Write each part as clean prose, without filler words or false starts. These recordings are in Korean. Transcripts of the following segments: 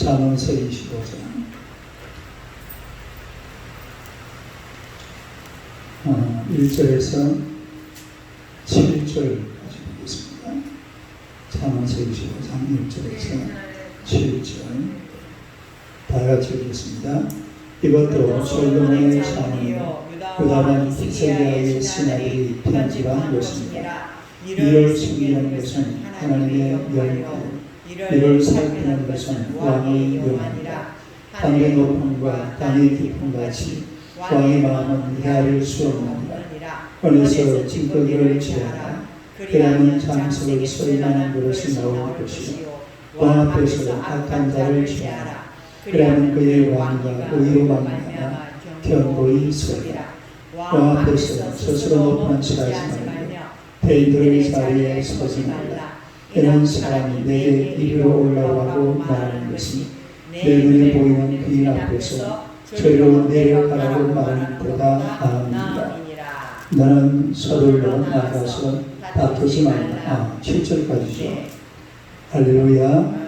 잠언서 25장 1절에서 7절까지 보겠습니다. 잠언서 25장 1절에서 7절 다 같이 읽겠습니다. 이것도 솔로몬의 잠언이요 유다만 히스기야의 신하들이 편집한 것입니다. 이를 숨기는 것은 하나님의 영이고 이를 살피는 것은 왕의 영이라. 땅의 높음과 땅의 깊음 같이 왕의 마음은 이해할 수 없느니라. 은에서 찌꺼기를 제하라. 그리하면 장석을 소리나는 그릇이 나올 것이요 왕 앞에서 악한 자를 제하라. 그리하면 그의 왕과 의로 말미암아 견고히 서리라. 왕 앞에서 스스로 높은 칠하지 말고 대인들의 자리에 서지 말라. 이런 사람이 내게 이리로 올라가고 말하는 것이 내 눈에 보이는 귀인 앞에서 저리로 내려가라고 말하는 보다 나으니라. 너는 서둘러 나가서 다투지 말라. 7절까지죠. 할렐루야.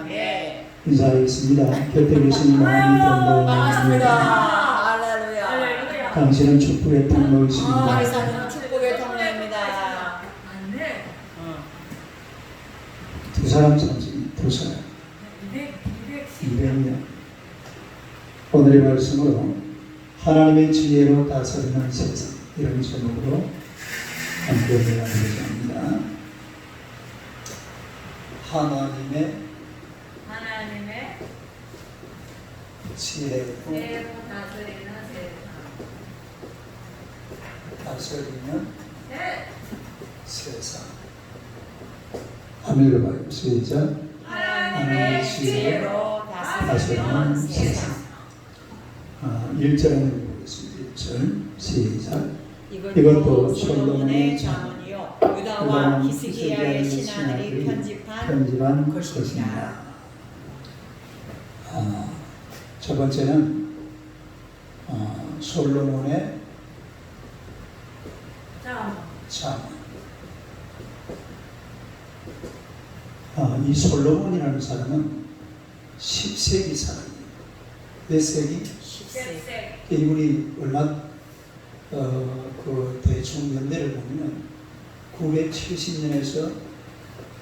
인사하겠습니다. 곁에 계신 마음이 반갑습니다. 할렐루야. 당신은 축복의 통로이십니다. 당신은 축복의 통로입니다. 두 사람 참지, 두 사람. 200명. 오늘의 말씀으로 하나님의 지혜로 다스리는 세상, 이런 제목으로 함께 나누고자 합니다. 하나님의 지혜로 다스리는 세상. 한번 읽어봐요. 시작. 하나님의 지혜로 다스리는 세상. 1절을 보겠습니다. 1절 시작. 이것도 솔로몬의 잠언이요 유다와 히스기야의 신하들이 편집한 것이니라. 첫 번째는 솔로몬의 잠언. 이 솔로몬이라는 사람은 10세기 사람이에요. 몇 세기? 10세기. 이분이 얼마 그 대충 연대를 보면은 970년에서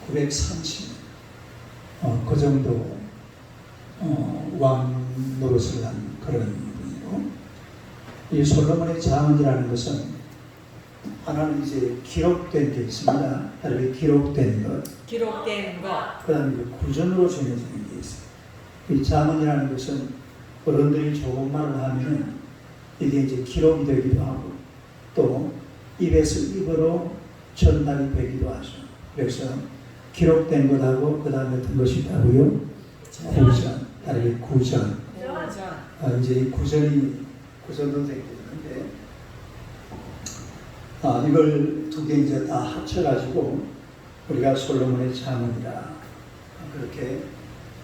930년 그 정도 왕 노릇을 한 그런 분이고, 이 솔로몬의 잠언이라는 것은 하나는 이제 기록된 게 있습니다. 다르게 기록된 것, 그 다음에 구전으로 전해지는 게 있어요. 이 잠언이라는 것은 어른들이 좋은 말을 하면은 이게 이제 기록이 되기도 하고 또 입에서 입으로 전달이 되기도 하죠. 그래서 기록된 것하고 그 다음에 어떤 것이 있다고요? 구전, 다르게 구전. 이제 이 구전도 되게 되는데, 이걸 두 개 이제 다 합쳐가지고 우리가 솔로몬의 잠언이라 그렇게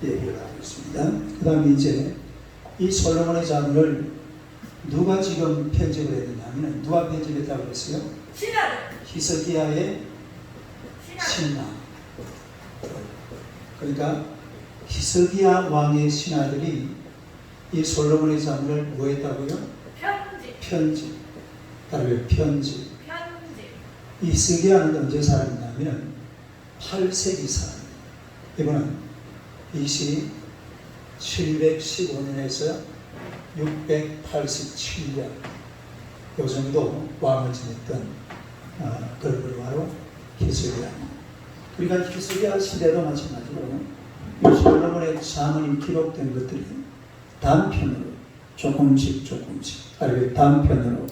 얘기를 하고 있습니다. 그 다음에 이제 이 솔로몬의 잠언을 누가 지금 편집을 했느냐면, 누가 편집했다고 그랬어요? 히스기야의 신하. 그러니까 히스기야 왕의 신하들이 이 솔로몬의 잠언을 뭐 했다고요? 편집. 다르게 편집. 히스기야는 언제 살았냐면 8세기 사람이에요. 이분은 BC 715년에서 687년 요 정도 왕을 지냈던 그런 바로 히스기야. 그러니까 히스기야 시대도 마찬가지로 이 솔로몬의 잠언이 기록된 것들이 단편으로 조금씩 아니 단편으로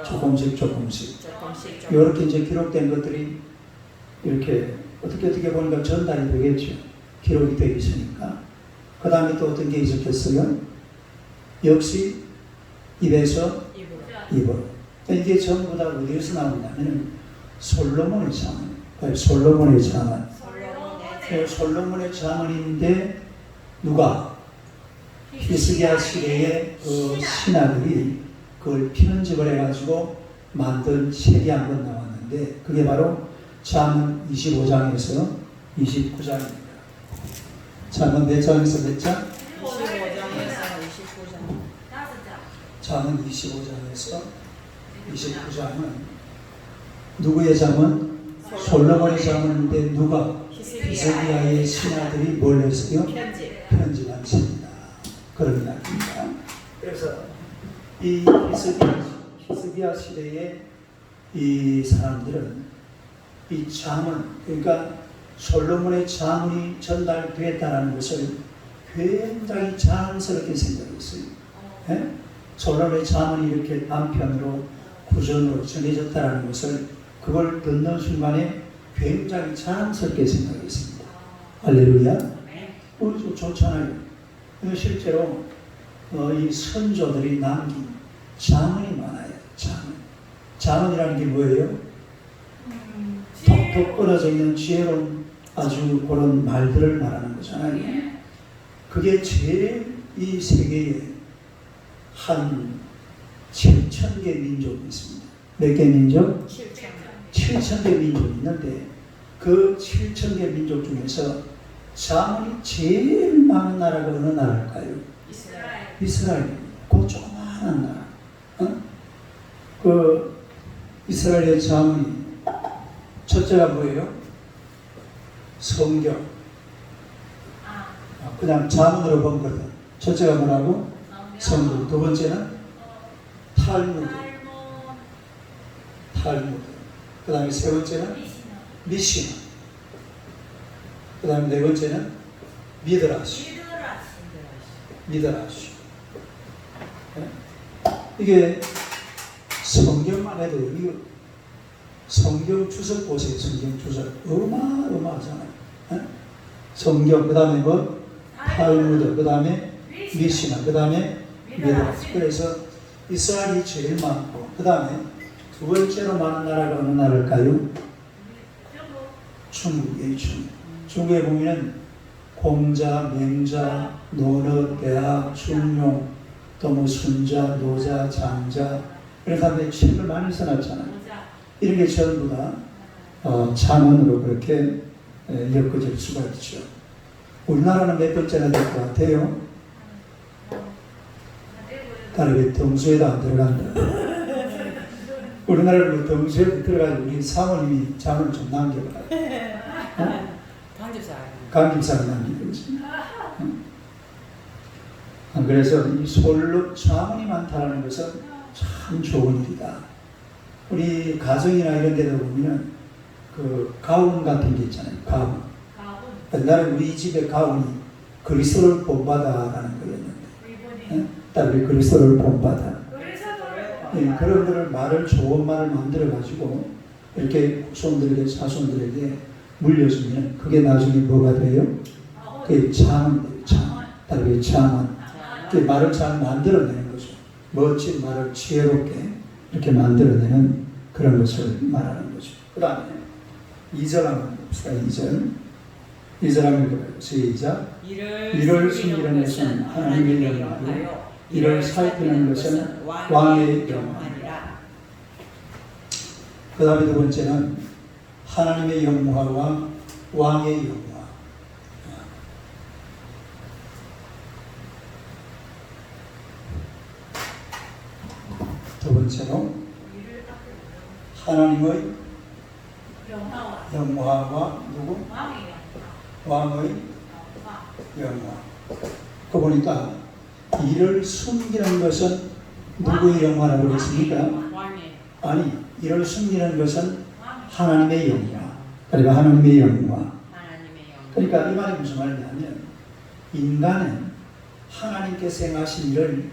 조금씩 이렇게 이제 기록된 것들이 이렇게 어떻게 보니까 전달이 되겠죠. 기록이 되기 있으니까. 그 다음에 또 어떤 게 있었겠어요? 역시 입에서 입으로. 이게 전부 다 어디에서 나오냐면 솔로몬의 잠언. 솔로몬의 잠언. 솔로몬의 잠언인데 누가? 히스기야 시대의 그 신하들이 그걸 편집을 해가지고 만든 책이 한 권 나왔는데, 그게 바로 잠언 25장에서 29장입니다. 잠언 몇 장에서 몇 장? 잠언 25장에서 29장은 누구의 잠언? 솔로몬의 잠언인데 누가? 히스기야의 신하들이 뭘 했어요? 편집한 책이다. 그런 이야기입니다. 그래서 이 히스기야 시대의 이 사람들은 이 잠언, 그러니까 솔로몬의 잠언이 전달되었다는 것을 굉장히 자랑스럽게 생각했어요. 예? 솔로몬의 잠언이 이렇게 단편으로 구전으로 전해졌다는 것을 그걸 듣는 순간에 굉장히 자랑스럽게 생각했습니다. 할렐루야. 좋잖아요. 실제로 이 선조들이 남긴 잠언이 많아요. 잠언이라는 게 뭐예요? 톡톡 끊어져 있는 지혜로운 아주 그런 말들을 말하는 거잖아요. 그게 제일 이 세계에 한 7,000개 민족이 있습니다. 몇 개 민족? 7,000개 민족이 있는데 그 7,000개 민족 중에서 잠언이 제일 많은 나라가 어느 나라일까요? 이스라엘. 그 조그마한 나라. 그 이스라엘의 잠언이 첫째가 뭐예요? 성경. 그냥 잠언으로 본 거다. 첫째가 뭐라고? 성경. 두 번째는 탈무드. 그 다음에 세 번째는 미시나. 그 다음에 네 번째는 미드라시. 이게 성경만 해도 이거 성경 주석 보세요. 성경 주석 어마어마하잖아요. 성경, 그 다음에 뭐 탈무드, 그 다음에 미시나, 그 다음에 미드라시. 그래서 이스라엘이 제일 많고, 그 다음에 두 번째로 많은 나라가 어느 나라일까요? 중국이에요. 중국에 보면 공자, 맹자, 논어, 대학, 중용, 또 뭐 순자, 노자, 장자 이런 사람들이 책을 많이 써놨잖아요. 이런 게 전부 다 잠언으로 그렇게 엮어질 수가 있죠. 우리나라는 몇 번째나 될 것 같아요? 다르게 덩수에도 안 들어간다. 우리나라는 덩수에 들어가지고 우리 사모님이 잠을 좀 남겨봐요. 강집사가 남기고 있습니다. 그래서 이 솔로 잠언이 많다는 것은 참 좋은 일이다. 우리 가정이나 이런 데도 보면 그 가훈 같은 게 있잖아요. 가훈. 옛날에 우리 집에 가훈이 그리스도를 본받아라는 거였는데, 딸이 그리스도를 본받아. 그런 거를 말을 좋은 말을 만들어 가지고 이렇게 후손들에게 자손들에게 물려주면 그게 나중에 뭐가 돼요? 그게 잠언. 딸이 잠언. 말을 잘 만들어내는 거죠. 멋진 말을 지혜롭게 이렇게 만들어내는 그런 것을 말하는 거죠. 그 다음에 2절 한번 봅시다. 2절 한번 읽어봐요. 시작. 이를 숨기는 것은 하나님의 영광이요 이를 살피는 것은 왕의 영광이라. 그 다음에 두 번째는 하나님의 영화와 왕의 영화. 두 번째로 하나님의 영화와 누구? 왕의 영화. 그 보니까 이를 숨기는 것은 누구의 영화라고 그랬습니까? 아니, 이를 숨기는 것은 하나님의 영화. 그러니까 하나님의 영화. 그러니까 이 말이 무슨 말이냐면 인간은 하나님께서 행하신 일을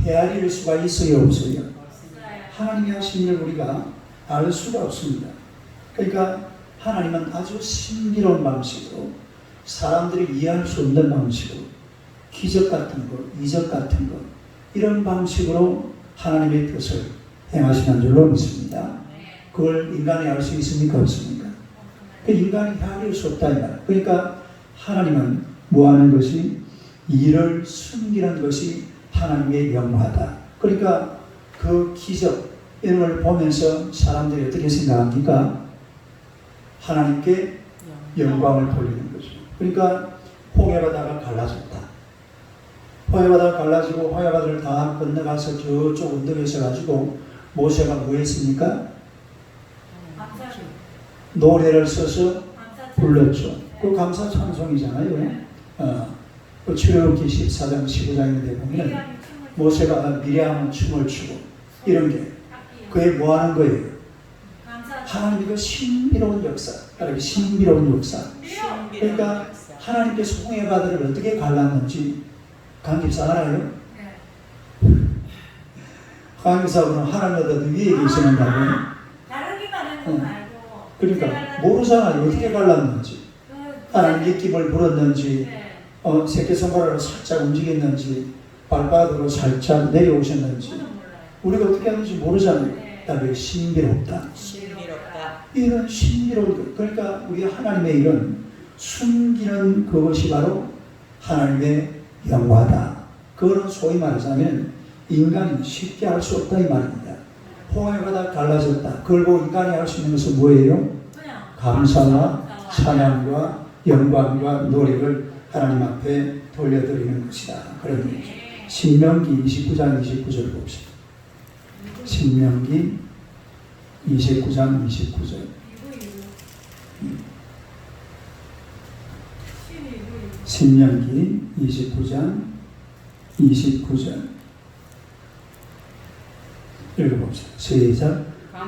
헤아릴 수가 있어요, 없어요? 하나님이 하신 일을 우리가 알 수가 없습니다. 그러니까 하나님은 아주 신비로운 방식으로 사람들이 이해할 수 없는 방식으로 기적 같은 것, 이적 같은 것 이런 방식으로 하나님의 뜻을 행하시는 줄로 믿습니다. 그걸 인간이 알 수 있습니까? 없습니까? 그 인간이 헤아릴 수 없다 이 말. 그러니까 하나님은 뭐하는 것이 이를 숨기는 것이 하나님의 영화다. 그러니까 그 기적 이런 걸 보면서 사람들이 어떻게 생각합니까? 하나님께 영광을 돌리는 거죠. 그러니까 홍해 바다가 갈라졌다. 홍해바다가 갈라지고 홍해바다를 다 건너가서 저쪽 언덕에 서가지고 모세가 뭐 했습니까? 노래를 써서 불렀죠. 그 감사 찬송이잖아요. 그 출애굽기 14장 15장인데 보면 모세가 미리암은 춤을 추고 이런 게 그게 뭐 하는 거예요? 하나님의 그 신비로운 역사, 신비로운 역사. 그러니까 하나님께서 홍해바다를 어떻게 갈랐는지 강집사 알아요? 강집사분은 하나님보다 위에 계시는다고. 다르기만 하는 거 말고. 그러니까 모르잖아요. 어떻게 갈랐는지. 하나님 입김을 불었는지, 새끼손가락으로 살짝 움직였는지, 발바닥으로 살짝 내려오셨는지. 우리가 어떻게 하는지 모르잖아요. 다르게 신비롭다. 이런 신비로운 것. 그러니까 우리 하나님의 이런 숨기는 그것이 바로 하나님의 영화다. 그거는 소위 말하자면 인간이 쉽게 할 수 없다 이 말입니다. 홍해바다 갈라졌다. 그걸 보고 인간이 할 수 있는 것은 뭐예요? 감사와 찬양과 영광과 노래를 하나님 앞에 돌려드리는 것이다. 그런 얘기죠. 신명기 29장 29절 봅시다. 신명기 29장 29절. 신명기 29장 29절 읽어봅시다. 시작.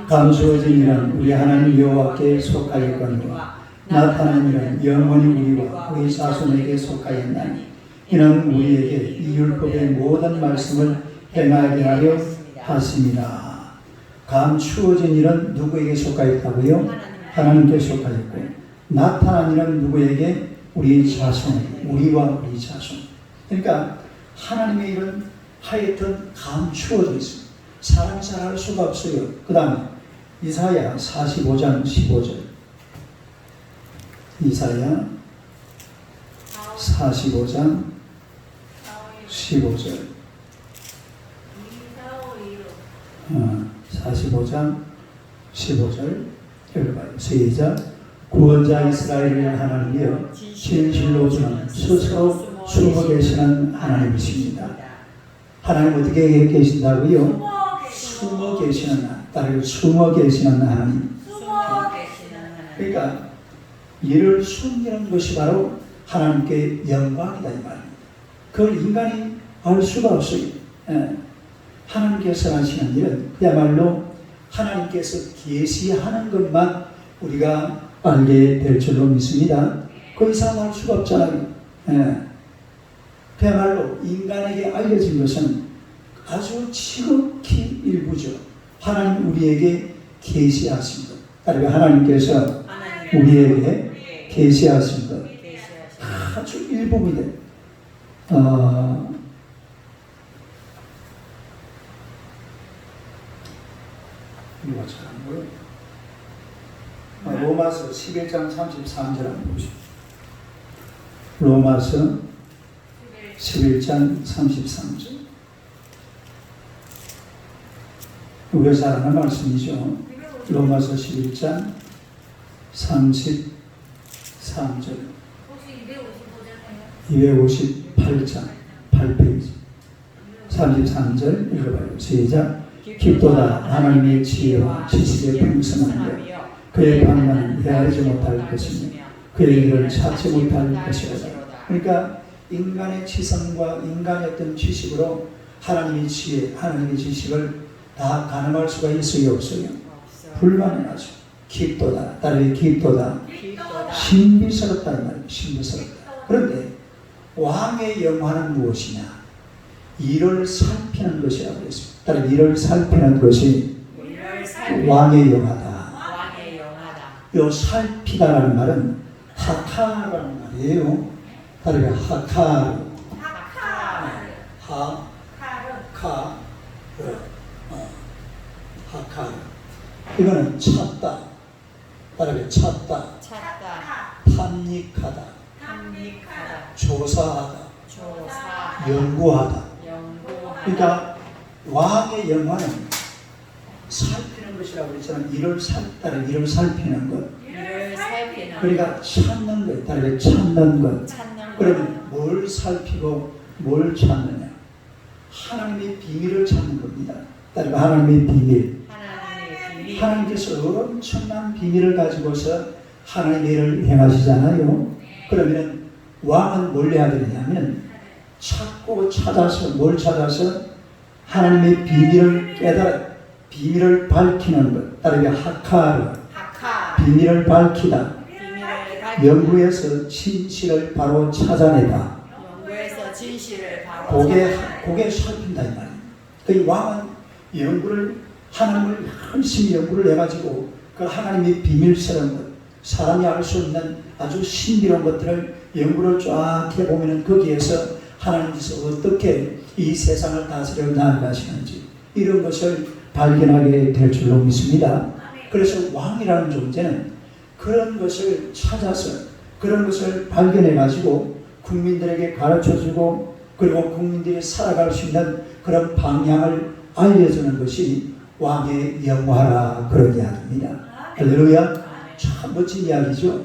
감수어진 이란 우리 하나님 여호와께 속하였거니와 나타난 이란 영원히 우리와 우리 자손에게 속하였나니 이는 우리에게 이 율법의 모든 말씀을 행하게 하려 하심이라. 감추어진 일은 누구에게 속하였다고요? 하나님께 속하였고 나타난 일은 누구에게? 우리 자손, 우리와 우리 자손. 그러니까 하나님의 일은 하여튼 감추어져 있습니다. 사람이 잘 할 수가 없어요. 그 다음에 이사야 45장 15절. 이사야 45장 15절. 45장 15절 읽어봐요. 시작. 구원자 이스라엘의 하나님이여 진실로 주는 스스로 숨어 계시는 하나님이십니다. 하나님 어떻게 계신다고요? 숨어 계시는 하나님. 따르고 숨어 계시는 하나님. 그러니까 이를 숨기는 것이 바로 하나님께 영광이다 이 말입니다. 그걸 인간이 알 수가 없어요. 하나님께서 하시는 일은 그야말로 하나님께서 계시하는 것만 우리가 알게 될 줄로 믿습니다. 그 이상 할 수가 없잖아요. 그야말로 인간에게 알려진 것은 아주 지극히 일부죠. 하나님 우리에게 계시하신 것. 그러니까 하나님께서 우리에게 계시하신 것. 아주 일부분이에요. 이거 잘한 거예요. 로마서 11장 33절 한번 보시죠. 로마서 11장 33절. 우리가 잘 아는 말씀이죠. 로마서 11장 33절. 258장 8페이지 33절 읽어봐요. 시작. 깊도다 하나님의 지혜와 지식의 풍성함이여 그의 방법은 헤아리지 못할 것이며 그의 일을 찾지 못할 것이로다. 그러니까 인간의 지성과 인간의 어떤 지식으로 하나님의 지혜, 하나님의 지식을 다 가늠할 수가 있어요, 없어요? 불가능하죠. 깊도다, 다르게 깊도다, 신비스럽다 이 말이에요. 신비스럽다. 그런데 왕의 영화는 무엇이냐? 이를 살피는 것이라고 했습니다. 다르게 이를 살피는 것이 왕의 영화다. 요 살피다라는 말은 하카라는 말이에요. 다르게 하카르. 하카르. 이거는 찾다. 다르게 찾다. 탐닉하다. 조사하다. 연구하다. 그러니까 왕의 영화는 살피는 것이라고 했잖아요. 이를 살피는 것. 그러니까 찾는 것, 다르게 찾는 것. 그러면 뭘 살피고 뭘 찾느냐? 하나님의 비밀을 찾는 겁니다. 따라서 하나님의 비밀. 하나님의 비밀. 하나님께서 엄청난 비밀을 가지고서 하나님의 일을 행하시잖아요. 그러면 왕은 뭘 해야 되느냐면 찾고 찾아서 뭘 찾아서 하나님의 비밀을 깨달아 비밀을 밝히는 것. 따르게 하카르. 비밀을 밝히다. 연구해서 진실을 바로 찾아내다. 연구해서 진실을 바로 그게 살핀다 이 말이에요. 그 왕은 연구를 하나님을 열심히 연구를 해가지고 그 하나님의 비밀스러운 것, 사람이 알 수 없는 아주 신비로운 것들을 연구를 쫙 해보면 거기에서 하나님께서 어떻게 이 세상을 다스려 나아가시는지 이런 것을 발견하게 될 줄로 믿습니다. 그래서 왕이라는 존재는 그런 것을 찾아서 그런 것을 발견해가지고 국민들에게 가르쳐주고 그리고 국민들이 살아갈 수 있는 그런 방향을 알려주는 것이 왕의 영화라 그런 이야기입니다. 할렐루야. 참 멋진 이야기죠.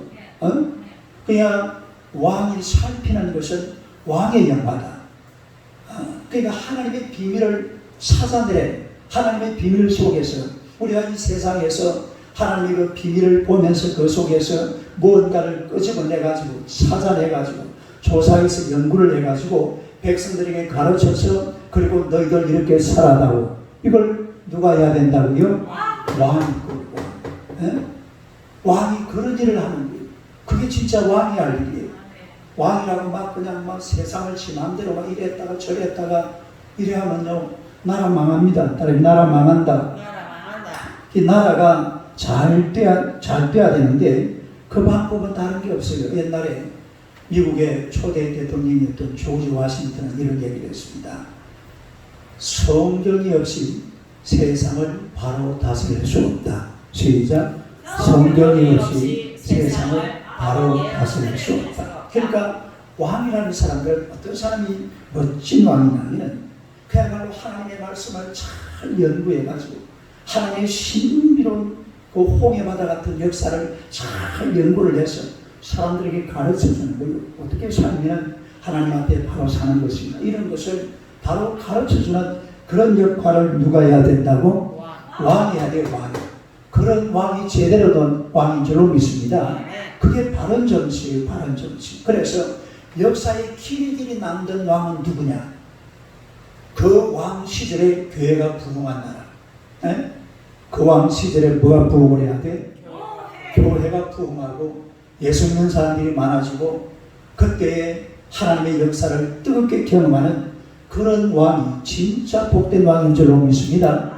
그냥 왕이 살피는 것은 왕의 영화다. 그러니까 하나님의 비밀을 찾아내래. 하나님의 비밀 속에서 우리가 이 세상에서 하나님의 그 비밀을 보면서 그 속에서 무언가를 끄집어내가지고 찾아내가지고 조사해서 연구를 해가지고 백성들에게 가르쳐서 그리고 너희들 이렇게 살아다오. 이걸 누가 해야 된다고요? 왕이 그거. 왕이 그런 일을 하는 거예요. 그게 진짜 왕이 할 일이에요. 왕이라고 막 그냥 막 세상을 지 맘대로 막 이랬다가 저랬다가 이래 하면요 나라 망합니다. 나라 망한다. 이 나라가 잘 돼야 되는데 그 방법은 다른 게 없어요. 옛날에 미국의 초대 대통령이었던 조지 워싱턴은 이런 얘기를 했습니다. 성경이 없이 세상을 바로 다스릴 수 없다. 시작. 성경이 없이 세상을 바로 다스릴 수 없다. 그러니까 왕이라는 사람들 어떤 사람이 멋진 왕이냐면 그야말로 하나님의 말씀을 잘 연구해가지고 하나님의 신비로운 그 홍해바다 같은 역사를 잘 연구를 해서 사람들에게 가르쳐주는 거예요. 어떻게 살면 하나님 앞에 바로 사는 것인가 이런 것을 바로 가르쳐주는 그런 역할을 누가 해야 된다고? 왕이 해야 돼요. 왕이. 그런 왕이 제대로 된 왕인 줄로 믿습니다. 그게 바른 정치예요. 바른 정치. 그래서 역사에 길이 남던 왕은 누구냐? 그 왕 시절에 교회가 부흥한 나라. 그 왕 시절에 뭐가 부흥을 해야 돼? 교회가 부흥하고 예수 믿는 사람들이 많아지고 그때에 하나님의 역사를 뜨겁게 경험하는 그런 왕이 진짜 복된 왕인 줄로 믿습니다.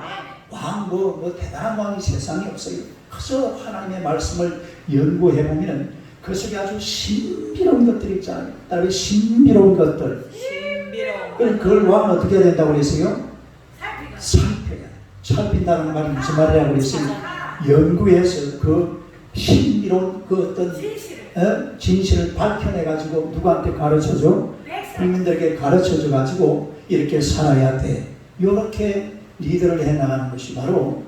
왕 뭐 대단한 왕이 세상에 없어요. 그저 하나님의 말씀을 연구해보면 그 속에 아주 신비로운 것들이 있잖아요. 다른 신비로운 것들. 그럼 그걸 왕은 어떻게 해야 된다고 그랬어요? 살펴야. 살핀다는 말이 무슨 말이라고 그랬어요? 연구해서 그 신비로운 그 어떤 진실을 밝혀내가지고 누구한테 가르쳐줘? 국민들에게 가르쳐줘가지고 이렇게 살아야 돼. 이렇게 리더를 해나가는 것이 바로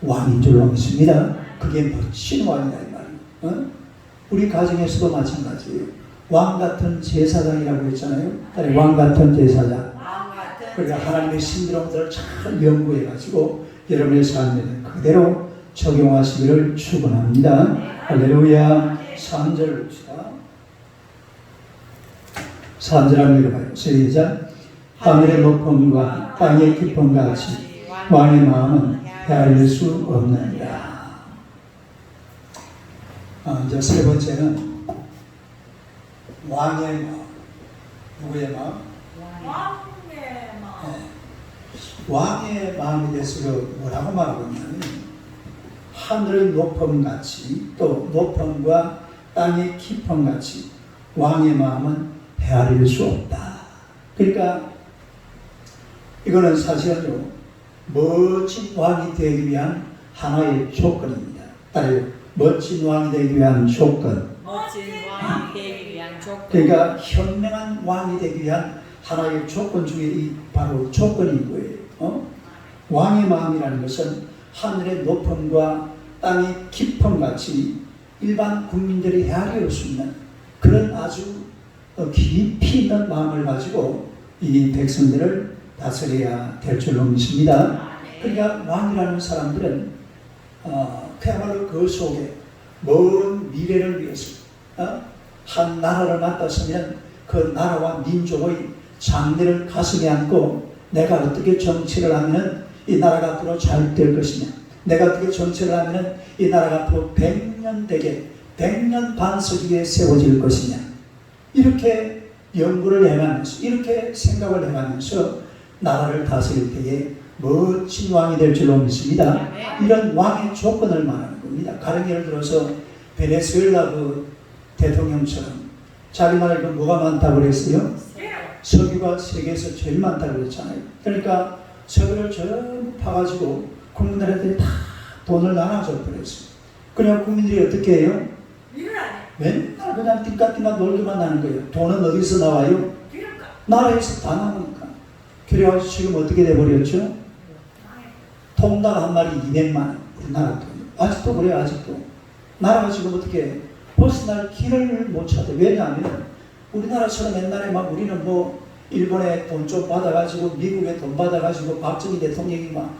왕인 줄로 믿습니다. 그게 멋진 왕이다 이 말이에요. 우리 가정에서도 마찬가지예요. 왕 같은 제사장이라고 했잖아요. 왕 같은 제사장. 그러니까 하나님의 신비로운 것을 잘 연구해가지고 여러분의 삶에 그대로 적용하시기를 축원합니다. 할렐루야. 3절 봅시다. 3절 한번 읽어봐요. 시작. 하늘의 높음과 땅의 깊음 같이 왕의 마음은 헤아릴 수 없느니라. 이제 세 번째는 왕의 마음. 누구의 마음? 왕의 마음. 왕의 마음에 대해서 뭐라고 말하고 있냐면 하늘의 높음 같이 또 높음과 땅의 깊음 같이 왕의 마음은 헤아릴 수 없다. 그러니까 이거는 사실은요 멋진 왕이 되기 위한 하나의 조건입니다. 따라요. 멋진 왕이 되기 위한 조건. 멋진 왕이 되기 위한 조건. 그러니까 현명한 왕이 되기 위한 하나의 조건 중에 이 바로 조건인 거예요. 왕의 마음이라는 것은 하늘의 높음과 땅의 깊음 같이 일반 국민들이 헤아릴 수 있는 그런 아주 깊이 있는 마음을 가지고 이 백성들을 다스려야 될 줄로 믿습니다. 그러니까 왕이라는 사람들은 그야말로 그 속에 먼 미래를 위해서 한 나라를 맡았으면 그 나라와 민족의 장래를 가슴에 안고 내가 어떻게 정치를 하면 이 나라가 앞으로 잘 될 것이냐, 내가 어떻게 정치를 하면 이 나라가 앞으로 100년 되게 100년 반석위에 세워질 것이냐, 이렇게 연구를 해가면서 이렇게 생각을 해가면서 나라를 다스릴 때에 멋진 왕이 될 줄로 믿습니다. 이런 왕의 조건을 말하는 겁니다. 가령 예를 들어서 베네수엘라 그 대통령처럼 자기 나라에 뭐가 많다고 그랬어요? 석유가 세계에서 제일 많다고 그랬잖아요. 그러니까 석유를 전부 파가지고 국민들한테 다 돈을 나눠줘 버렸어요. 그냥 국민들이 어떻게 해요? 맨날 그냥 띠까띠까 놀기만 하는 거예요. 돈은 어디서 나와요? 나라에서 다 나오니까. 그래가지고 지금 어떻게 돼버렸죠? 통닭 한 마리 200만 원. 우리나라 돈. 아직도 그래요. 아직도. 나라가 지금 어떻게 버스날 길을 못 찾아. 왜냐하면 우리나라처럼 옛날에 막 우리는 뭐 일본에 돈 좀 받아가지고 미국에 돈 받아가지고 박정희 대통령이 막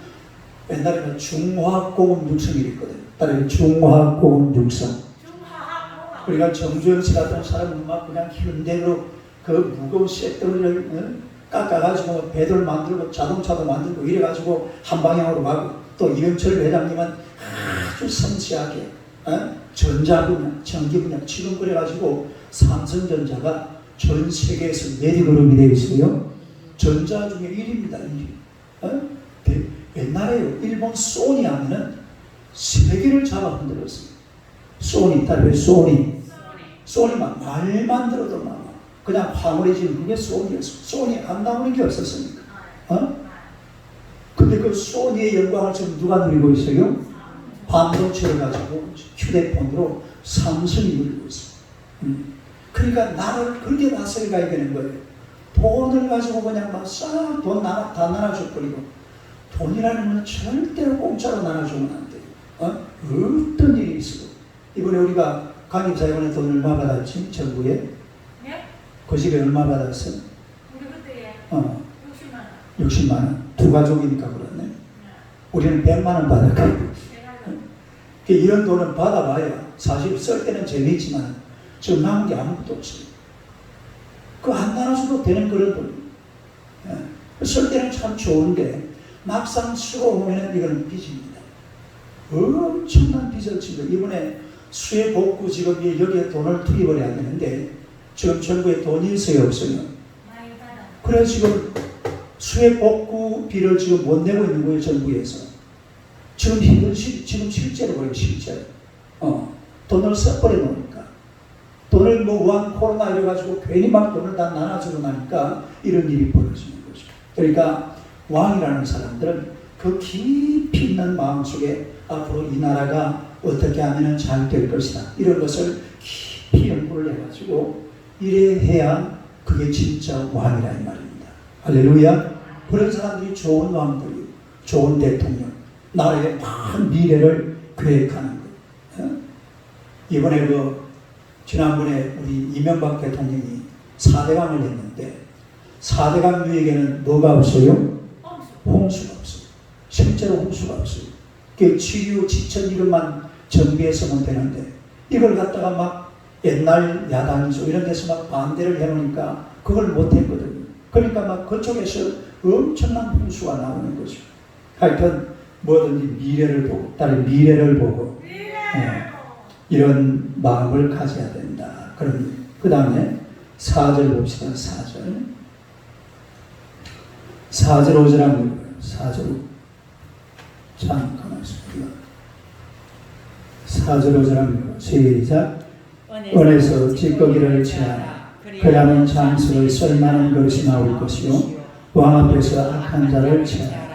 옛날에는 중화학공업 육성이 있거든. 따로 중화학공업 육성. 그러니까 정주영 씨 같은 사람은 막 그냥 현대로 그 무거운 쇳덩이를 깎아가지고 배들 만들고 자동차도 만들고 이래가지고 한 방향으로 가고, 또 이영철 회장님은 아주 섬세하게 전자 분야, 전기 분야, 지금 그래가지고 삼성전자가 전 세계에서 몇 위 그룹이 되어 있어요? 전자 중에 1위입니다. 1위. 옛날에요. 일본 소니 하면은 세계를 잡아 흔들었어요. 소니, 따로 소니만 말만 들어도 막 그냥 황홀해지는 게 소니였어. 소니 안 나오는 게 없었으니까. 근데 그 소니의 영광을 지금 누가 누리고 있어요? 반도체를 가지고 휴대폰으로 삼성이 누리고 있어요. 그러니까 나를 그렇게 다스려 가야 되는 거예요. 돈을 가지고 그냥 막 싹 돈 다 나눠줘버리고, 돈이라는 건 절대로 공짜로 나눠주면 안 돼요. 어떤 일이 있어도. 이번에 우리가 강림사역원에 돈 얼마 받았지? 정부에? 네? 그 집에 얼마 받았어? 우리 그때 60만 원. 두 가족이니까 그렇네. 네. 우리는 100만 원 받았거든. 이런 돈은 받아봐야 사실 쓸 때는 재미있지만 지금 남은 게 아무것도 없어요. 그 안 나눠줘도 되는 그런 돈. 쓸 때는 참 좋은데 막상 쓰고 보면 이건 빚입니다. 엄청난 빚을 지고, 이번에 수해복구 지금 여기에 돈을 투입을 해야 되는데 지금 정부에 돈이 있어요, 없어요? 그래서 지금 수해복구비를 지금 못 내고 있는 거예요, 정부에서. 지금 지금 실제로 그래요, 실제로. 돈을 써버려 놓으니까. 돈을 뭐 우한 코로나 이래가지고 괜히 막 돈을 다 나눠주고 나니까 이런 일이 벌어지는 거죠. 그러니까 왕이라는 사람들은 그 깊이 있는 마음속에 앞으로 이 나라가 어떻게 하면 잘 될 것이다, 이런 것을 깊이 연구를 해가지고 이래 해야 그게 진짜 왕이라 이 말입니다. 할렐루야. 그런 사람들이 좋은 왕들이, 좋은 대통령, 나라의 많은 미래를 계획하는 거예요. 이번에 지난번에 우리 이명박 대통령이 4대강을 했는데 4대강 유역에는 뭐가 없어요? 홍수가 없어요. 실제로 홍수가 없어요. 그 지류, 지천 이것만 정비해서면 되는데 이걸 갖다가 막 옛날 야단소 이런 데서 막 반대를 해놓으니까 그걸 못했거든요. 그러니까 막 그쪽에서 엄청난 홍수가 나오는 거죠. 하여튼 뭐든지 미래를 보고, 딸의 미래를 보고 이런 마음을 가져야 된다. 그럼 그 다음에 4절 봅시다. 4절 5절 한번 4절 잠깐만 있습니다. 4절 5절 한번 시작. 은에서 찌꺼기를 취하라. 그러면 장수의 썰만한 것이 나올 것이요 왕 앞에서 악한 자를 취하라.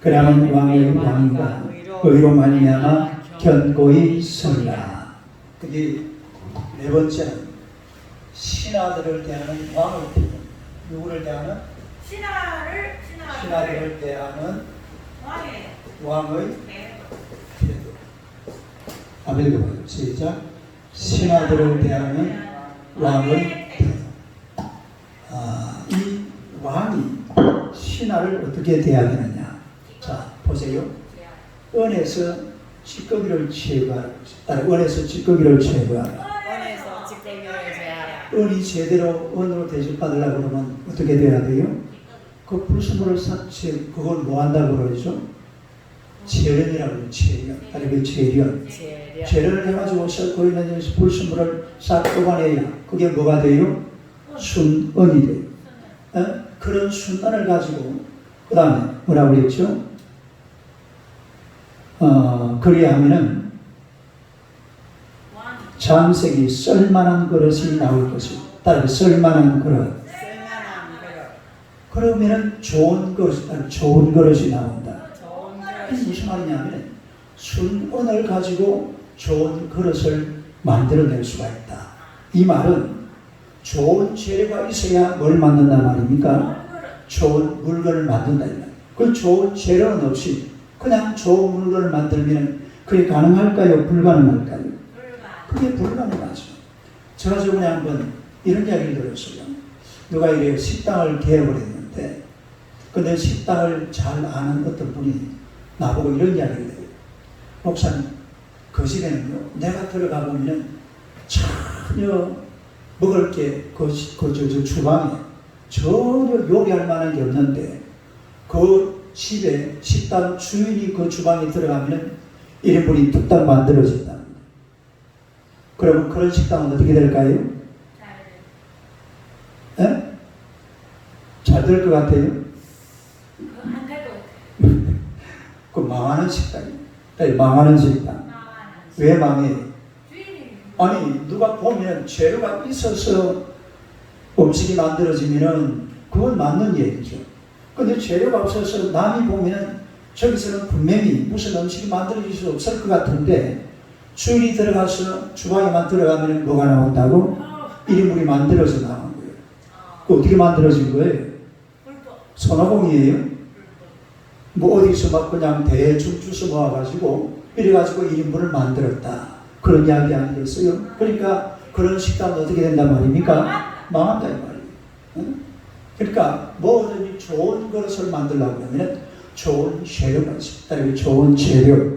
그러면 왕의 왕과 의로 말미암아 견고히 서리라. 그게 네 번째는 신하들을 대하는 왕을 대하는, 누구를 대하는? 신하들을 대하는 왕의 태도. 한번 읽어봐요. 시작. 신하들을 대하는 왕의 태도. 이 왕이 신하를 어떻게 대해야 되느냐. 자, 보세요. 은에서 찌꺼기를 제거하라. 은에서 찌꺼기를 제거하라. 원에서 직거기를 제하라. 은이 제대로 은으로 대접받으려고 그러면 어떻게 돼야 돼요? 그 불순물을 그걸 뭐 한다고 그러죠? 재련이라고 해요. 재련. 다르게 재련. 재련. 재련을 해가지고 썩고 있는 불순물을 싹 뽑아내야 그게 뭐가 돼요? 순은이 돼요. 그런 순은을 가지고 그 다음에 뭐라고 그랬죠? 그리하면은 장색이 썰만한 그릇이 나올 것이고 따라서 썰만한 그릇. 쓸만한 그릇. 그러면은 좋은 그릇, 좋은 그릇이 나온다. 좋은 이게 그릇. 무슨 말이냐면 순은을 가지고 좋은 그릇을 만들어낼 수가 있다. 이 말은 좋은 재료가 있어야 뭘 만든다 말입니까? 좋은 물건을 만든다. 그 좋은 재료는 없이 그냥 좋은 물건을 만들면 그게 가능할까요? 불가능할까요? 그게 불가능하죠. 제가 저번에 한번 이런 이야기를 들었어요. 누가 이래 식당을 개업을 했는데 근데 식당을 잘 아는 어떤 분이 나보고 이런 이야기를 해요. 목사님, 그 집에는요, 내가 들어가 보면은 전혀 먹을 게 저 주방에 전혀 요리할 만한 게 없는데 그 집에 식당 주인이 그 주방에 들어가면은 1인분이 뚝딱 만들어진다. 그러면 그런 식당은 어떻게 될까요? 예? 잘 될 것 같아요? 안될 것 같아요. 그 망하는 식당이에요. 망하는 식당. 왜 망해? 주인이 아니 누가 보면 재료가 있어서 음식이 만들어지면은 그건 맞는 얘기죠. 근데 재료가 없어서 남이 보면 저기서는 분명히 무슨 음식이 만들어질 수 없을 것 같은데 주인이 들어가서 주방에만 들어가면 뭐가 나온다고? 1인분이 만들어서 나온 거예요. 그 어떻게 만들어진 거예요? 불법. 손오공이에요? 뭐 어디서 막 그냥 대충 주워 모아가지고 이래가지고 1인분을 만들었다. 그런 이야기 아니겠어요? 그러니까 그런 식당은 어떻게 된단 말입니까? 망한다 이 말이에요. 응? 그러니까 뭐든지 좋은 그릇을 만들려고 하면 좋은 재료가 있습니다. 좋은 재료.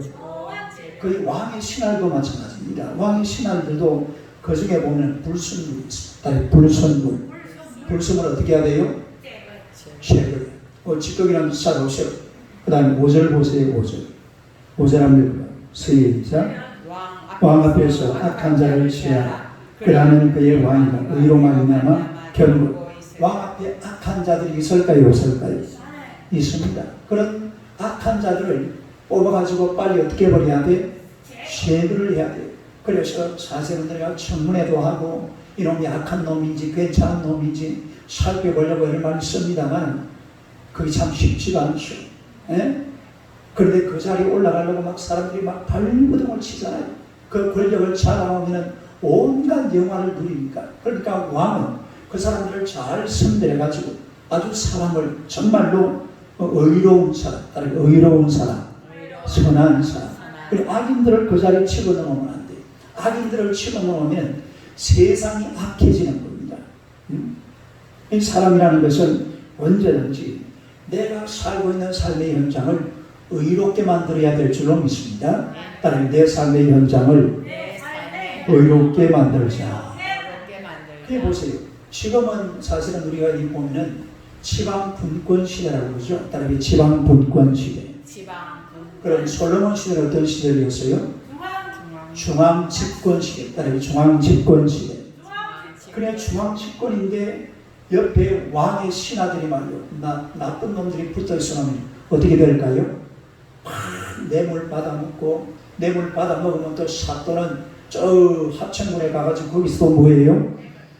그 왕의 신할도 마찬가지입니다. 왕의 신할들도 그 중에 보면 불순물이 있습니다. 불순물. 불순물 어떻게 해야 돼요? 제거. 찌꺼기는 싹 없애요. 그 다음에 5절 보세요. 5절 한번 시작. 왕 앞에서 악한 자를 제하라. 그러하면 그의 왕이가 의로 말미암아 결국 왕 앞에 악한 자들이 있을까요? 없을까요? 있습니다. 그런 악한 자들을 뽑아가지고 빨리 어떻게 버려야 돼? 제거를 해야 돼. 그래서 사실은 내가 청문회도 하고 이놈이 악한 놈인지 괜찮은 놈인지 살펴보려고 이런 말을 씁니다만 그게 참 쉽지가 않죠. 예? 그런데 그 자리에 올라가려고 막 사람들이 막 발버둥을 치잖아요. 그 권력을 잡아오면 온갖 영화를 누리니까. 그러니까 왕은 그 사람들을 잘 선별해가지고 아주 사람을 정말로 의로운 사람, 의로운 사람, 선한 사람. 그리고 악인들을 그 자리에 집어넣으면 안 돼요. 악인들을 집어넣으면 세상이 악해지는 겁니다. 이 사람이라는 것은 언제든지 내가 살고 있는 삶의 현장을 의롭게 만들어야 될 줄로 믿습니다. 따라서 내 삶의 현장을 의롭게 만들자. 그게 보세요. 지금은 사실은 우리가 이 보면은 지방 분권 시대라고 그러죠. 따라서 지방 분권 시대. 그럼 솔로몬 시대는 어떤 시대였어요? 중앙 집권 시대. 따라서 중앙 집권 시대. 그래 중앙 집권인데 옆에 왕의 신하들이 말이요. 나쁜 놈들이 붙어 있으면 어떻게 될까요? 뇌물 받아먹고 뇌물 받아먹으면 또 사또는 저 하천군에 가가지고 거기서 또 뭐예요?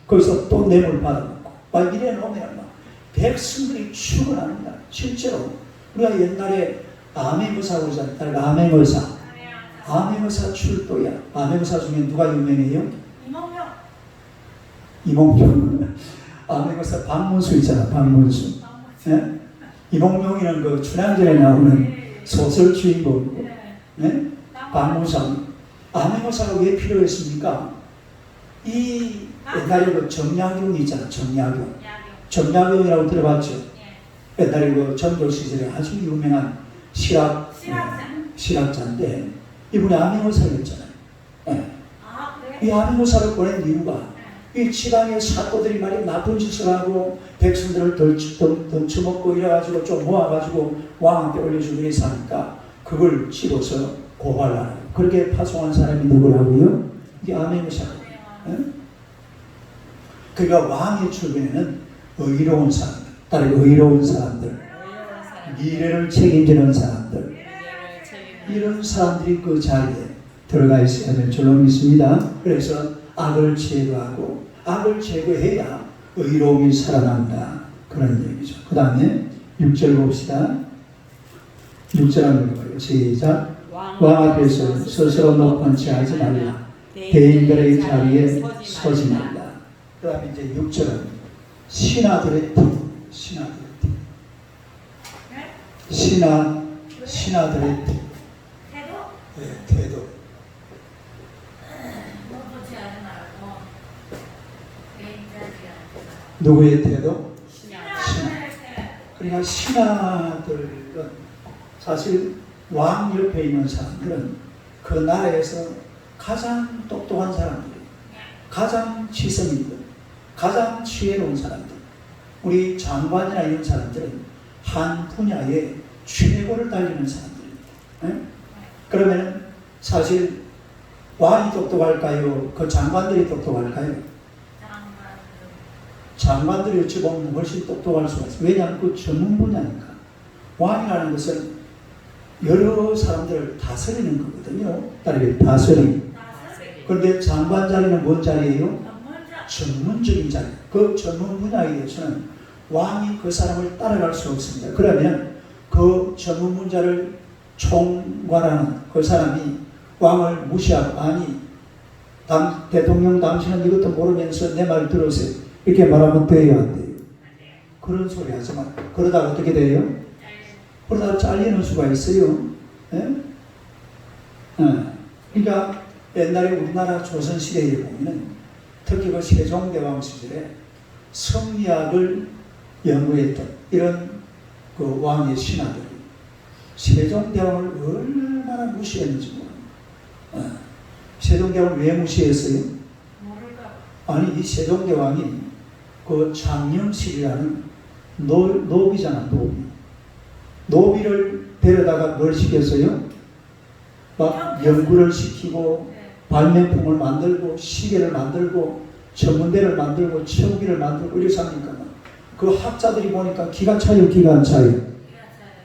거기서 또 뇌물 받아먹고 막 이래 놓으면 막 백성들이 죽어납니다. 실제로 우리가 옛날에 암행의사 그러잖아요. 암행의사 출도야. 암행의사 중에 누가 유명해요? 이몽룡. 암행의사 박문수 있잖아. 박문수. 예? 이몽룡이는 그 춘향전에 나오는 소설 주인공이고, 네? 박문수. 암행의사가 왜 필요했습니까? 이 옛날에 그 정약용 있잖아. 정약용. 정약용이라고 들어봤죠? 예. 옛날에 그 전교 시절에 아주 유명한 실학자. 실학자인데 이분이 암행어사였잖아요. 예. 아, 그래? 이 암행어사를 보낸 이유가 이 지방의 사또들이 말이 나쁜 짓을 하고 백성들을 던쳐먹고 이래가지고 좀 모아가지고 왕한테 올려주고 이래서 하니까 그걸 집어서 고발하라고. 그렇게 파송한 사람이 누구라고요? 이게 암행어사예요. 예? 그러니까 왕의 주변에는 의로운 사람들, 따로 의로운 사람들, 의로운 사람. 미래를 책임지는 사람들, 미래를 책임지는 이런 사람들이 그 자리에 들어가 있어야 될 줄로 믿습니다. 그래서 악을 제거하고 악을 제거해야 의로움이 살아난다. 그런 얘기죠. 그 다음에 6절 봅시다. 6절 한번 읽어요. 시작. 왕 앞에서 스스로 높은 채 하지 말라. 대인들의 자리에 서지 말라. 그 다음에 이제 6절은 신하들의 팁. 신하들의 팁. 네? 신하들의 팁. 태도? 네, 태도. 뭐 보지 하지 말고 개인적이야. 누구의 태도? 신하들의 태도. 그러니까 신하들은 사실 왕 옆에 있는 사람들은 그 나라에서 가장 똑똑한 사람들, 가장 지성인들, 가장 지혜로운 사람들, 우리 장관이나 이런 사람들은 한 분야에 최고를 달리는 사람들입니다. 네? 그러면 사실 왕이 똑똑할까요? 그 장관들이 똑똑할까요? 장관들이 어찌 보면 훨씬 똑똑할 수가 있어요. 왜냐하면 그 전문 분야니까. 왕이라는 것은 여러 사람들을 다스리는 거거든요. 따르게 다스림. 그런데 장관 자리는 뭔 자리예요? 전문적인 자리. 그 전문 분야에 대해서는 왕이 그 사람을 따라갈 수 없습니다. 그러면 그 전문 분야를 총괄하는 그 사람이 왕을 무시하고 아니 대통령 당신은 이것도 모르면서 내 말 들으세요. 이렇게 말하면 돼요, 안 돼요? 그런 소리 하지 마. 그러다 어떻게 돼요? 그러다 잘리는 수가 있어요. 예? 그러니까 옛날에 우리나라 조선시대에 보면은 특히 그 세종대왕 시절에 성리학을 연구했던 이런 그 왕의 신하들이 세종대왕을 얼마나 무시했는지 모릅니다. 세종대왕을 왜 무시했어요? 아니 이 세종대왕이 그 장영실이라는 노비잖아. 노비를 데려다가 뭘 시켰어요? 막 연구를 시키고 발명품을 만들고 시계를 만들고 전문대를 만들고 채우기를 만들고 이래서 하니까 그 학자들이 보니까 기가 차요 기가 안 차요?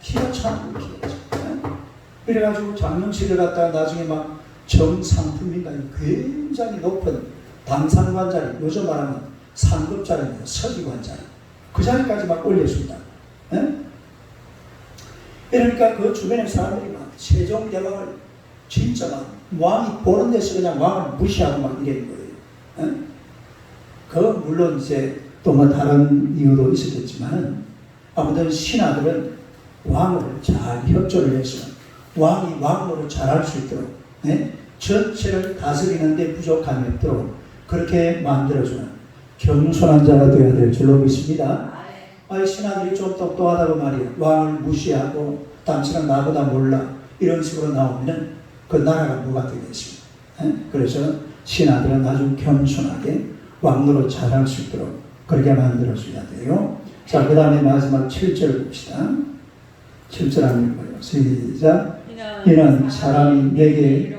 기가 차요 기가 차요. 그래가지고 장영실을 갖다가 나중에 막 정상품인가 굉장히 높은 당상관 자리, 요즘 말하면 상급 자리입니다. 서기관 자리. 그 자리까지 막 올려준다. 그러니까 그 주변의 사람들이 막 세종대왕을 진짜 막 왕이 보는 데서 그냥 왕을 무시하고 막 이런 거예요. 그 물론 이제 또 뭐 다른 이유도 있었겠지만 아무튼 신하들은 왕을 잘 협조를 해서 왕이 왕으로 잘할 수 있도록 전체를 다스리는 데 부족함이 없도록 그렇게 만들어주는 겸손한 자가 되어야 될 줄로 믿습니다. 신하들이 좀 똑똑하다고 말이야. 왕을 무시하고 당신은 나보다 몰라. 이런 식으로 나오면 그 나라가 뭐가 되겠습니까? 그래서 신하들은 아주 겸손하게 왕으로 잘할 수 있도록 그렇게 만들어줘야 돼요. 자, 그 다음에 마지막 7절 봅시다. 7절 한번 읽어요. 시작. 이는 사람이 내게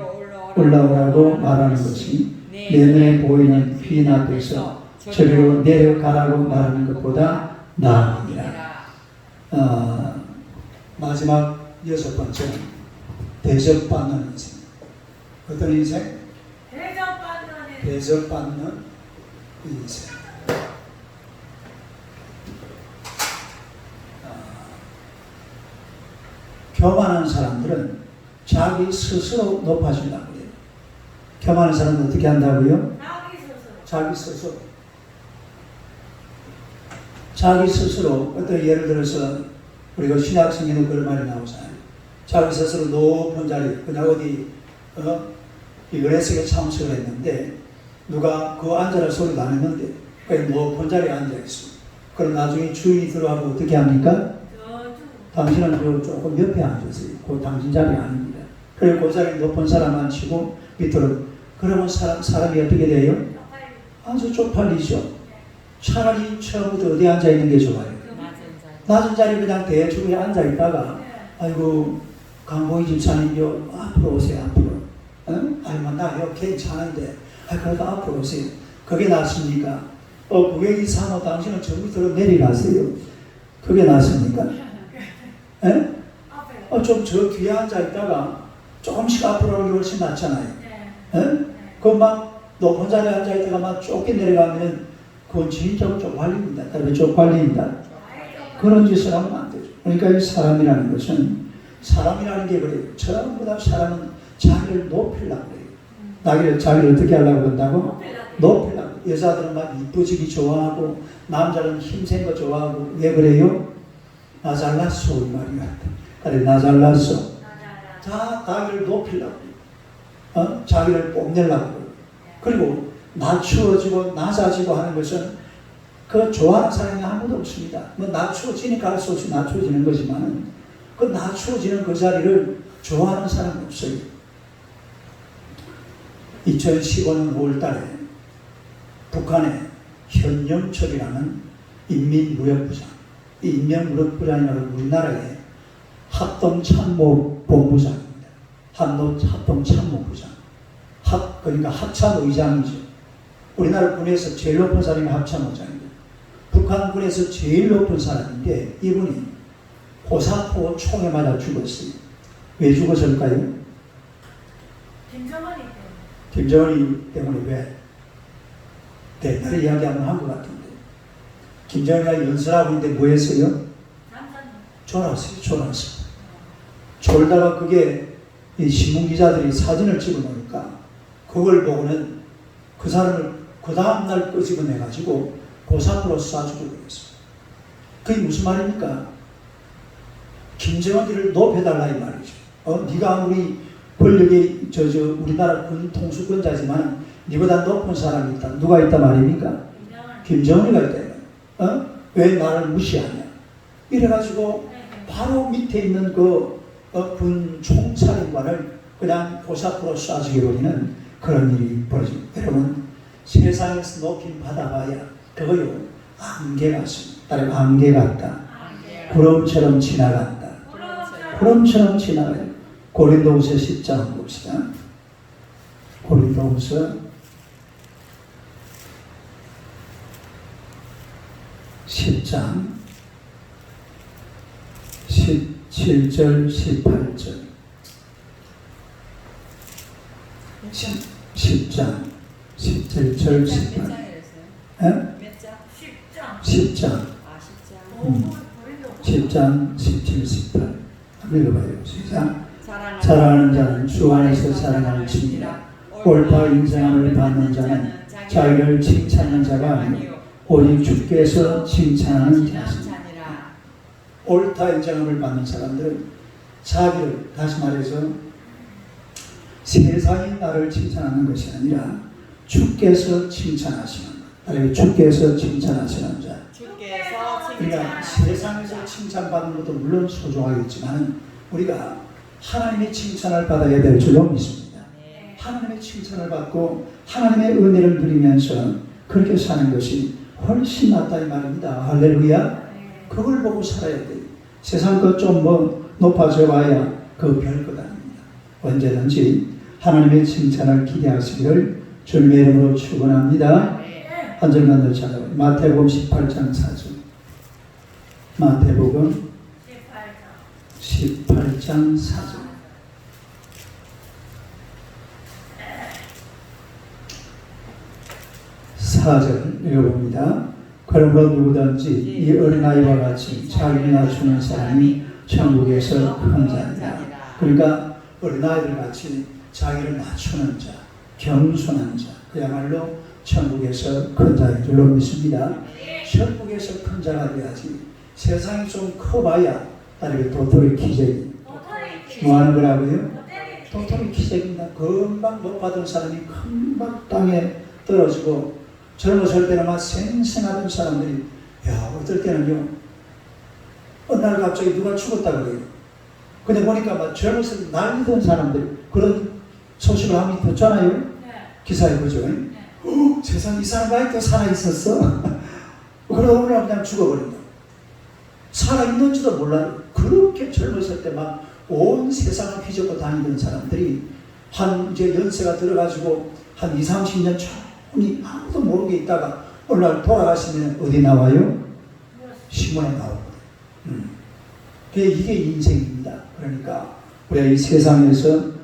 올라오라고 말하는 것이 내 눈에 보이는 귀인 앞에서 저리로 내려가라고 말하는 것보다 나으니라. 마지막 6번째는 대접받는 인생. 어떤 인생? 대접받는 인생. 교만한 사람들은 자기 스스로 높아지려고 해요. 교만한 사람은 어떻게 한다고요? 자기 스스로. 자기 스스로 어떤 예를 들어서 우리가 신약성에는 그런 말이 나오잖아요. 자기 스스로 높은 자리 그냥 어디 이 은혜식에 참석을 했는데 누가 그 앉아라 소리도 안 했는데 그냥 높은 자리에 앉아 있습니다. 그럼 나중에 주인이 들어가고 어떻게 합니까? 저쪽 당신은 조금 옆에 앉으세요. 그 당신 자리 아닙니다. 그리고 그 자리 높은 사람만 치고 밑으로. 그러면 사람이 어떻게 돼요? 빨리 아주 쪽팔리죠. 차라리 처음부터 어디 앉아 있는 게 좋아요? 낮은 자리. 낮은 자리 그냥 대충 앉아 있다가 아이고 강보희 집사님요 앞으로 오세요. 앞으로. 아이고 나요 괜찮은데 그래도 앞으로 오세요. 그게 낫습니까? 고객이 사모 당신은 저 밑으로 내려가세요. 그게 낫습니까? 앞에 좀 저 뒤에 앉아 있다가 조금씩 앞으로 오기 훨씬 낫잖아요. 네. 그막 높은 자리에 앉아 있다가 막 좁게 내려가면 그건 진짜 쪽팔립니다. 다른 쪽팔립니다. 그런 짓을 하면 안 되죠. 그러니까 이 사람이라는 것은 사람이라는 게 그래요. 전부 다 사람은 자기를 높이려고 그래요. 자기를 어떻게 하려고 한다고? 높이려고. 여자들은 막 이쁘지기 좋아하고 남자는 힘센 거 좋아하고 왜 그래요? 나 잘났어 이 말이야. 그래 나 잘났어. 다 자기를 높이려고 자기를 뽐내려고 그리고 낮추어지고 낮아지고 하는 것은 그 좋아하는 사람이 아무도 없습니다. 뭐 낮추어지니까 할 수 없이 낮추어지는 거지만 그 낮추어지는 그 자리를 좋아하는 사람은 없어요. 2015년 5월달에 북한의 현영철이라는 인민무역부장, 이 인민무역부장이라는 우리나라의 합동참모본부장입니다. 합동참모부장. 그러니까 합참의장이죠. 우리나라 군에서 제일 높은 사람이 합참의장입니다. 북한 군에서 제일 높은 사람인데 이분이 고사포 총에 맞아 죽었어요. 왜 죽었을까요? 김정은이 때문에. 김정은이 때문에 왜? 옛날에 이야기하면 한 것 같은데 김정은이가 연설하고 있는데 뭐 했어요? 남자는 졸았어요. 졸다가 그게 이 신문기자들이 사진을 찍어 놓으니까 그걸 보고는 그 사람을 그 다음날 끄집어내가지고 고사포로 쏴주고 그랬어요. 그게 무슨 말입니까? 김정은이를 높여달라 이 말이죠. 네가 아무리 권력이 우리나라 군 통수권자지만 네보다 높은 사람이 있다. 누가 있다 말입니까? 김정은이가 있다. 왜 나를 무시하냐? 이래가지고 바로 밑에 있는 군 총사령관을 그냥 고사포로 쏴주게 버리는 그런 일이 벌어집니다. 여러분 세상에서 높임 받아봐야 그거요 안개 같습니다. 다른 안개 같다. 구름처럼 지나간다. 구름처럼 지나가요. 고린도후서 10장 봅시다. 고린도후서 10장 17절 18절 10장 17절 18절 몇 장? 10장 아, 10장. 10장 17, 18 한번 읽어봐요. 시작. 사랑하는 자는 주 안에서 사랑하는 칩니다. 옳다 인정함을 받는 자는 자기를 칭찬하는 자가 아니요 오직 주께서 칭찬하는 자입니다. 옳다 인정함을 받는 사람들은 자기를 다시 말해서 세상이 나를 칭찬하는 것이 아니라 주께서 칭찬하시는 것. 주께서 칭찬하시는 자. 우리가 세상에서 칭찬받는 것도 물론 소중하겠지만 우리가 하나님의 칭찬을 받아야 될 줄로 믿습니다. 하나님의 칭찬을 받고 하나님의 은혜를 누리면서 그렇게 사는 것이 훨씬 낫다 이 말입니다. 할렐루야. 그걸 보고 살아야 돼요. 세상 것 좀 높아져 봐야 그 별것 아닙니다. 언제든지 하나님의 칭찬을 기대하시기를 주님의 이름으로 축원합니다. 한 절만 더 찾아봐요. 마태복음 18장 4절. 마태복음 18장 4절. 읽어봅니다. 그러므로 누구든지 이 어린아이와 같이 자기를 낮추는 사람이 천국에서 큰 자니라. 그러니까 어린아이들 같이 자기를 낮추는 자, 겸손한 자, 그야말로 천국에서 큰 자인 줄로 믿습니다. 천국에서 큰 자가 돼야지. 세상이 좀 커봐야 다르게 도토리 키재기. 뭐 하는 거라고요? 도토리 키재기입니다. 금방 못 받은 사람이 금방 땅에 떨어지고 젊었을 때는 막 생생하던 사람들이 야, 어떨 때는요, 어느 날 갑자기 누가 죽었다 그래요. 근데 보니까 막 젊어서 난리던 사람들, 그런 소식을 한번 듣잖아요. 네. 기사에 보죠. 네. 세상 이 사람 아직도 살아있었어? 그러고 그냥 죽어버린다. 살아있는지도 몰라요. 그렇게 젊었을 때 막 온 세상을 휘젓고 다니던 사람들이 한 이제 연세가 들어가지고 한 20, 30년 조용히 아무도 모르게 있다가 오늘 돌아가시면 어디 나와요? 신문에 나오거든요. 이게 인생입니다. 그러니까 우리가 이 세상에서